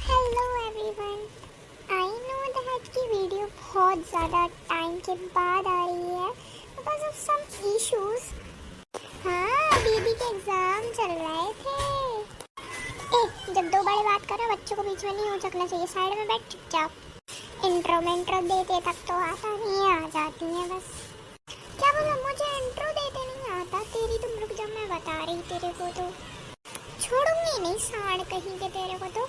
Hello everyone. I know that की video बहुत ज़्यादा टाइम के बाद आ रही है बिकॉज ऑफ सम इश्यूज। हाँ, दीदी के एग्जाम चल रहे थे। जब दो बड़े बात करो बच्चों को बीच में नहीं हो सकना चाहिए। साइड में बैठ चुपचाप। इंट्रो देते तक तो आता नहीं है, आ जाती है बस। क्या बोला, मुझे इंट्रो देते नहीं आता। तेरी तुम रुक जा, मैं बता रही तेरे को तो छोड़ूंगी नहीं। साड़ कहीं के तेरे को तो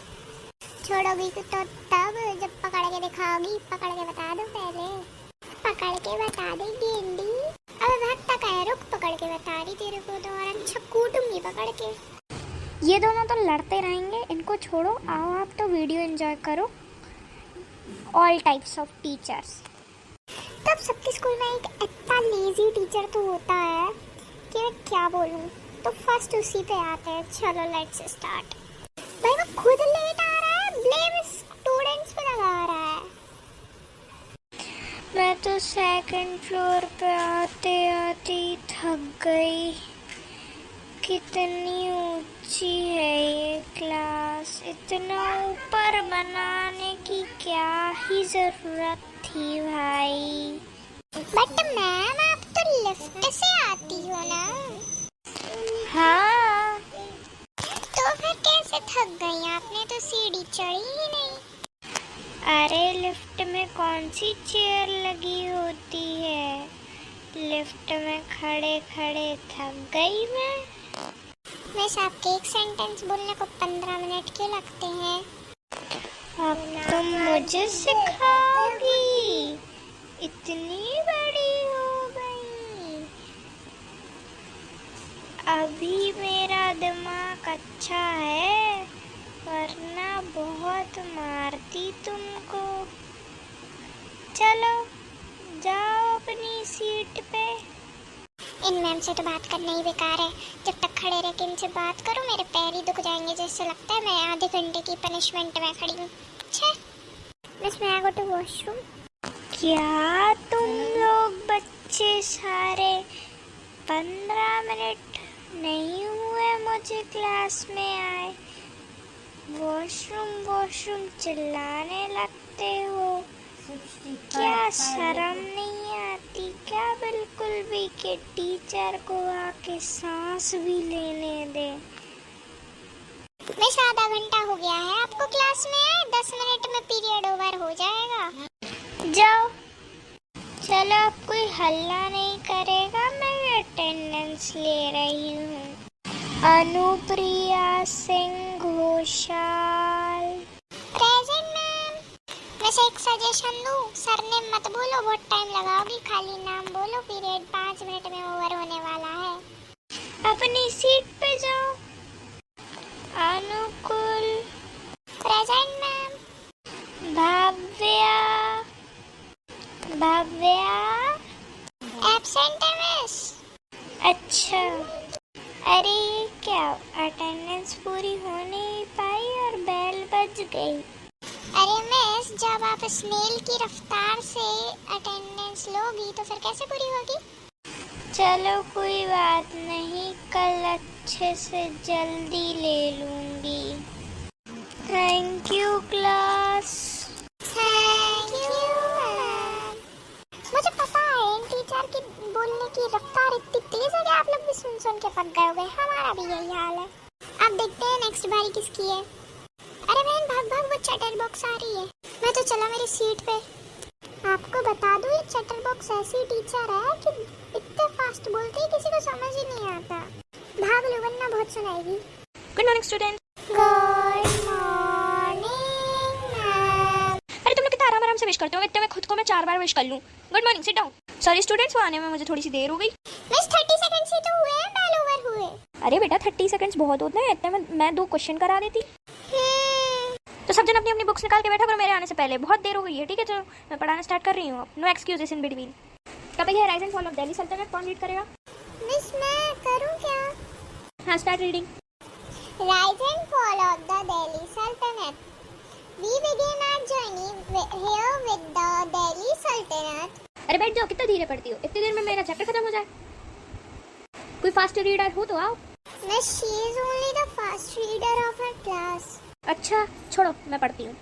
छोड़ोगी तो तब जब पकड़ के दिखाओगी। पकड़ के बता दो पहले, पकड़ के बता दे गेंडी। अबे भागता का है, रुक, पकड़ के बता रही तेरे को तो, और अच्छा कूटूंगी पकड़ के। ये दोनों तो लड़ते रहेंगे, इनको छोड़ो। आओ आप तो वीडियो एंजॉय करो। All types of teachers. तब सबके स्कूल में एक इतना लेजी टीचर तो होता है कि मैं क्या बोलूँ। तो फर्स्ट उसी पे आते हैं। चलो लेट्स स्टार्ट। भाई वो खुद लेट आ रहा है, ब्लेम स्टूडेंट्स पे लगा रहा है। मैं तो सेकंड फ्लोर पे आते आते थक गई। कितनी ऊंची है ये क्लास, इतना ऊपर बनाने की क्या ही जरूरत थी भाई। बट मैम आप तो लिफ्ट से आती हो ना। हाँ, तो फिर कैसे थक गई? आपने तो सीढ़ी चढ़ी ही नहीं। अरे लिफ्ट में कौन सी चेयर लगी होती है, लिफ्ट में खड़े खड़े थक गई मैं। वैसे आपके एक सेंटेंस बोलने को 15 मिनट क्यों लगते हैं? अब तुम मुझे सिखाओगी? इतनी बड़ी हो गई। अभी मेरा दिमाग अच्छा है, वरना बहुत मारती तुमको। चलो जाओ अपनी सीट पे। इन मैम से तो बात करना ही बेकार है। जब तक खड़े रह के इनसे बात करो मेरे पैर ही दुख जाएंगे, जैसे लगता है मैं आधे घंटे की पनिशमेंट में खड़ी हूँ। बस मैं गो टू वॉशरूम। क्या तुम लोग बच्चे सारे 15 मिनट नहीं हुए मुझे क्लास में आए, वॉशरूम चिल्लाने लगते हो? क्या शर्म नहीं आती क्या बिल्कुल भी कि टीचर को आके सांस भी लेने दे? मिस आधा घंटा हो गया है आपको क्लास में आए, 10 मिनट में पीरियड ओवर हो जाएगा। जाओ। चलो अब कोई हल्ला नहीं करेगा, मैं अटेंडेंस ले रही हूँ। अनुप्रिया सिंह घोषाल। Present ma'am. वैसे एक सजेशन दूँ, सरनेम मत बोलो, बहुत टाइम लगाओगी। खाली नाम बोलो। पीरियड 5 मिनट में ओवर होने वाला है। अपनी सीट पे जाओ। Anukul. Present ma'am. Bhavya absent है मिस। अच्छा, अरे क्या अटेंडेंस पूरी हो नहीं पाई और बेल बज गई। अरे मिस, जब आप स्नेल की रफ्तार से अटेंडेंस लोगी तो फिर कैसे पूरी होगी? चलो कोई बात नहीं, कल अच्छे से जल्दी ले लूंगी। Thank you class. Thank you ma'am. मुझे पता है इन टीचर की बोलने की रफ्तार इतनी तेज है कि आप लोग भी सुन के पक गए होंगे। हमारा भी यही हाल है। अब देखते हैं नेक्स्ट बारी किसकी है। अरे बहन भाग, वो चैटर बॉक्स आ रही है। मैं तो चला मेरी सीट पे। आपको बता दूं, ये चैटर बॉक्स ऐसी टीचर है कि इतने फास्ट बोलती है किसी को समझ ही नहीं आता। भाग लो वरना बहुत सुनाएगी। Good morning student. Good morning ma'am. अरे तुम लोग कितना आराम से विश करते हो, इतने में खुद को मैं 4 बार विश कर लूं। Good morning, sit down. Sorry students, वो आने में मुझे थोड़ी सी देर हो गई। मिस 30 सेकंड्स ही तो हुए हैं, बेल ओवर हुए। अरे बेटा 30 सेकंड्स बहुत होते हैं, इतने में मैं 2 क्वेश्चन करा देती। तो सब जन अपनी अपनी बुक्स निकाल के बैठा करो मेरे आने से पहले। बहुत देर हो गई है, ठीक है? चलो मैं पढ़ाना स्टार्ट कर रही हूँ। No excuses in between. Topic है rise and fall of Delhi Sultanate. कौन रीड करेगा? मिस मैं करूं क्या? हाँ, start reading. Rise and fall of the Delhi Sultanate. We begin our journey here with the Delhi Sultanate. अरे बैठ जाओ, कितना धीरे पढ़ती हो? इतनी देर में मेरा चैप्टर खत्म हो जाए। कोई फास्ट रीडर हो तो आओ। Miss, she is only the fast reader of her class. अच्छा छोड़ो, मैं पढ़ती हूँ.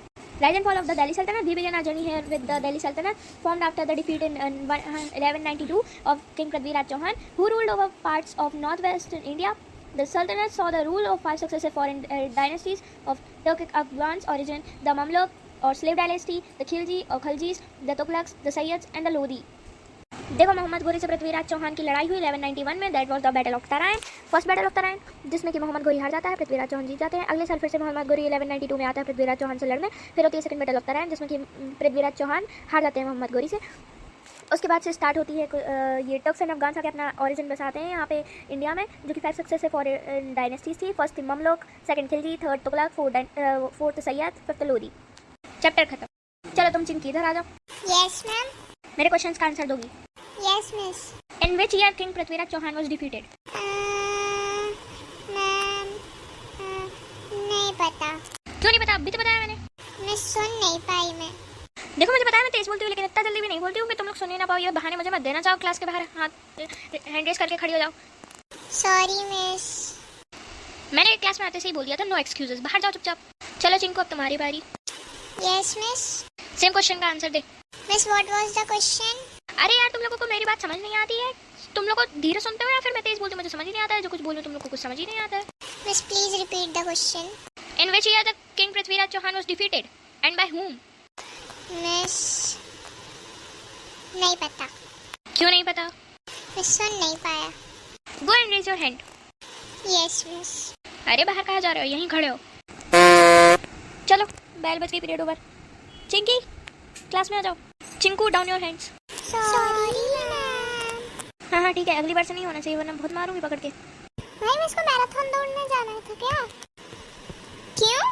Rise and fall of the Delhi Sultanate. We begin our journey here with the Delhi Sultanate, formed after the defeat in 1192 of King Prithviraj Chauhan, who ruled over parts of northwestern India. The Sultanate saw the rule of 5 successive foreign dynasties of Turkic Afghans origin, the Mamluk or slave dynasty, the Khilji or Khaljis, the Tughlaqs, the Sayyids and the Lodi. देखो, मोहम्मद घोरी से पृथ्वीराज चौहान की लड़ाई हुई 1191 में. That was the battle of Tarain, first battle of Tarain, जिसमें कि मोहम्मद घोरी हार जाता है, पृथ्वीराज चौहान जीत जाते हैं. अगले साल फिर से मोहम्मद घोरी 1192 में आता है पृथ्वीराज चौहान से लड़ने. फिर होती है सेकंड बैटल ऑफ तराइन, जिसमें कि पृथ्वीराज चौहान हार जाते हैं मोहम्मद घोरी से. उसके बाद से स्टार्ट होती है ये टर्क्स एंड अफगान आके अपना ओरिजिन बसाते हैं यहाँ पे इंडिया में, जो कि 5 सक्सेसिव फॉरेन डायनेस्टीज थी. फर्स्ट थी Mamluk, second Khilji, third Tughlaq, fourth Sayyid, fifth Lodhi. Chapter खत्म. चलो तुम चिंकी इधर आ जाओ. Yes ma'am. मेरे क्वेश्चंस का आंसर दोगी. Yes miss. In which year king Prithviraj Chauhan was defeated? Ma'am नहीं पता. क्यों नहीं पता? अभी तो बताया मैंने. मैं सुन नहीं पाई. मैं देखो, मुझे पता है मैं तेज बोलती हूँ, लेकिन इतना जल्दी भी नहीं बोलती हूँ कि तुम लोग सुन ही ना पाओ. ये बहाने मुझे मत देना. जाओ क्लास के बाहर हाथ हैंड रेस करके खड़ी हो जाओ. Sorry miss. मैंने क्लास में आते से ही बोल दिया था, नो एक्सक्यूजेस. बाहर जाओ चुपचाप. चलो चिंकू, अब तुम्हारी बारी. Yes miss. सेम क्वेश्चन का answer they. Miss what was the question? अरे यार, तुम लोगों को मेरी बात समझ नहीं आती है. तुम लोग को धीरे सुनते हो या फिर मैं तेज बोलती हूँ, मुझे समझ ही नहीं आता है. जो कुछ बोलूँ तुम लोग को कुछ समझ ही नहीं आता है. Miss please repeat the question. In which year the king Prithviraj Chauhan was defeated and by whom? Miss नहीं पता. क्यों नहीं पता? मैं सुन नहीं पाया. Go and raise your hand. Yes miss. अरे बाहर कहाँ जा रहे हो? यहीं खड़े हो. चलो, बेल बज गई, पीरियड ओवर. चिंकी, क्लास में आ जाओ. Chinku, down your hands. Sorry ma'am. हाँ ठीक है, अगली बार से नहीं होना चाहिए, वरना बहुत मारूंगी पकड़ के. भाई इसको मैराथन दौड़ने जाना था क्या? क्यों?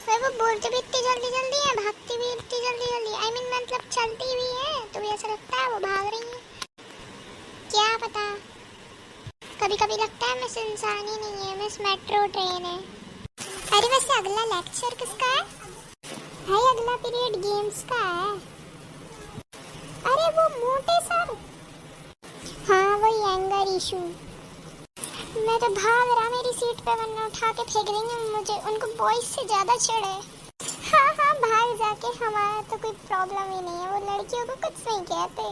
भाई वो बोलते भी इतनी जल्दी जल्दी है, भागती भी इतनी जल्दी जल्दी. आई मीन मतलब चलती भी है, तो भी ऐसा लगता है वो भाग रही है. क्या पता, कभी कभी लगता है मिस इंसान ही नहीं है, मिस मेट्रो ट्रेन है. अरे वैसे अगला लेक्चर किसका है? भाई अगला पीरियड गेम्स का है. अरे वो मोटे सर. हाँ वही एंगर इशू. मैं तो भाग रहा मेरी सीट पे, वरना उठा के फेंक देंगे मुझे. उनको बॉयज से ज्यादा चिढ़ है. हाँ हाँ भाग जाके, हमारा तो कोई प्रॉब्लम ही नहीं है. वो लड़कियों को कुछ नहीं कहते.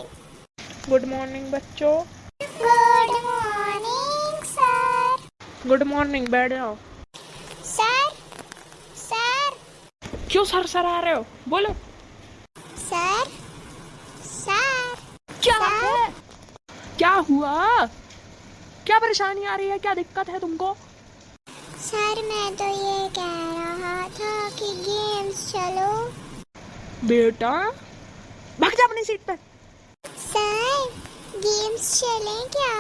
गुड मॉर्निंग बच्चों. Good morning sir. Good morning. बैठ जाओ. सर सर क्यों सर सर आ रहे हो? बोलो. Sir sir. क्या सर? है? क्या हुआ? क्या परेशानी आ रही है? क्या दिक्कत है तुमको? सर मैं तो ये कह रहा था कि गेम्स चलो. बेटा भाग जा अपनी सीट पे. सर गेम्स चलें क्या?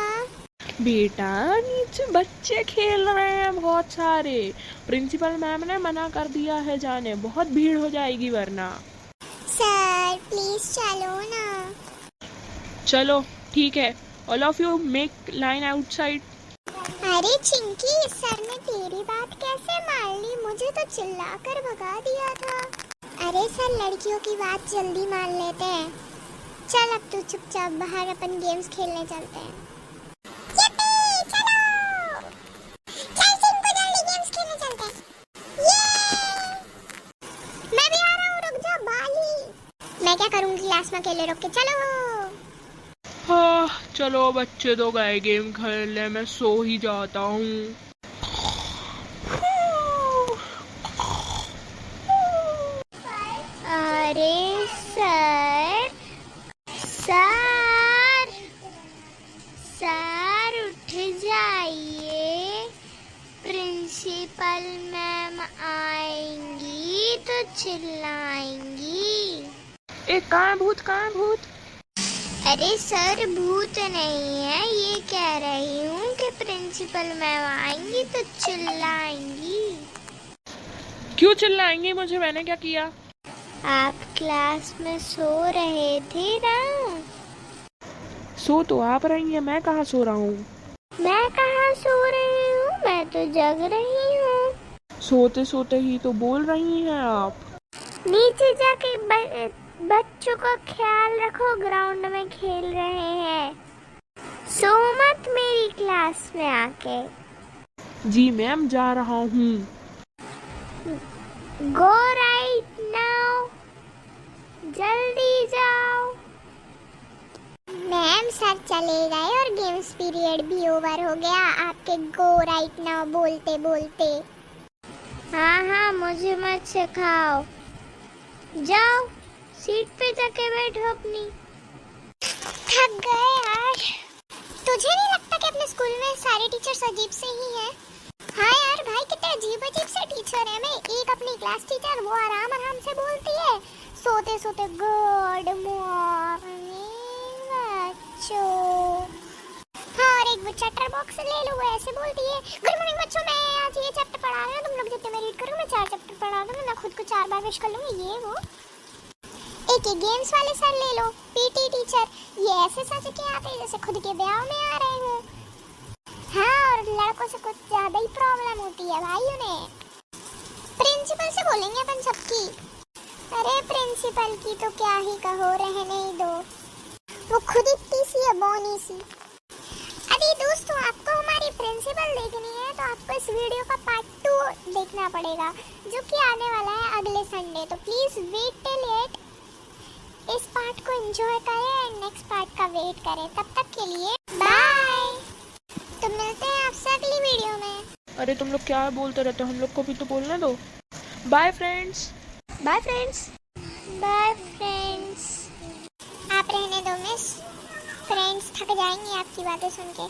बेटा नीचे बच्चे खेल रहे हैं बहुत सारे. प्रिंसिपल मैम ने मना कर दिया है जाने, बहुत भीड़ हो जाएगी वरना. सर प्लीज चलो ना. चलो ठीक है. All of you make line outside. अरे चिंकी, सर ने तेरी बात कैसे मान ली? मुझे तो चिल्लाकर भगा दिया था. अरे सर लड़कियों की बात जल्दी मान लेते हैं. चल अब तू चुपचाप बाहर, अपन गेम्स खेलने चलते हैं. चलो चल चिंकू, जल्दी गेम्स खेलने चलते हैं. मैं भी आ रहा हूँ, रुक जा बाली. मैं क्या करूँगी क्लास में अकेले रोक के? चलो. हाँ चलो, बच्चे तो गए गेम खेलने, मैं सो ही जाता हूँ. अरे सर सर सर उठ जाइए. प्रिंसिपल मैम आएंगी तो चिल्लाएंगी. कहाँ है भूत? कहाँ है भूत? अरे सर भूत नहीं है, ये कह रही हूँ कि प्रिंसिपल मैम आएंगी तो चिल्लाएंगी. क्यों चिल्लाएंगी मुझे? मैंने क्या किया? आप क्लास में सो रहे थे ना. सो तो आप रही हैं, मैं कहाँ सो रहा हूँ? मैं कहाँ सो रही हूँ? मैं तो जग रही हूँ. सोते सोते ही तो बोल रही हैं आप. नीचे जाके बच्चों का ख्याल रखो, ग्राउंड में खेल रहे हैं. सो मत मेरी क्लास में आके. जी मैम, जा रहा हूँ. गो राइट नाउ, जल्दी जाओ। मैम सर चले गए और गेम्स पीरियड भी ओवर हो गया आपके गो राइट नाउ बोलते बोलते। हाँ हाँ मुझे मत सिखाओ, जाओ सीट पे जाके बैठो अपनी। थक गए यार। तुझे नहीं लगता कि अपने स्कूल में सारे टीचर्स अजीब से ही हैं? हाँ यार भाई कितने अजीब अजीब से टीचर हैं। मैं एक अपनी क्लास टीचर वो आराम आराम से बोलती है सोते सोते गुड मॉर्निंग बच्चों। हाँ और एक वो चैप्टर बॉक्स ले लो, वो ऐसे बोलती है गुड मॉर्निंग बच्चों, मैं आज ये चैप्टर पढ़ा रही हूँ, तुम लोग जितने मैं रीड करूँ मैं 4 चैप्टर पढ़ा दूँगी, मैं खुद को 4 बार विश कर लूँगी। ये वो एक ही गेम्स वाले सर ले लो, पीटी टीचर, ये ऐसे सच के आते हैं जैसे खुद के ब्याह में आ रहे हो। हाँ और लड़कों से कुछ ज्यादा ही प्रॉब्लम होती है भाई उन्हें। प्रिंसिपल से बोलेंगे अपन सबकी। अरे प्रिंसिपल की तो क्या ही कहो, रहने ही दो, वो खुद इतनी सी है बोनी सी। अरे दोस्तों आपको हमारी प्रिंसिपल देखनी है तो आपको इस वीडियो का पार्ट 2 देखना पड़ेगा जो कि आने वाला है अगले संडे। तो प्लीज वेट टिल इट, इस पार्ट को एंजॉय करें एंड नेक्स्ट पार्ट का वेट करें। तब तक के लिए बाय। तो मिलते हैं आपसे अगली वीडियो में। अरे तुम लोग क्या बोलते रहते हो, हम लोग को भी तो बोलने दो। Bye friends. Bye friends. Bye friends. आप रहने दो मिस, फ्रेंड्स थक जाएंगे आपकी बातें सुन के।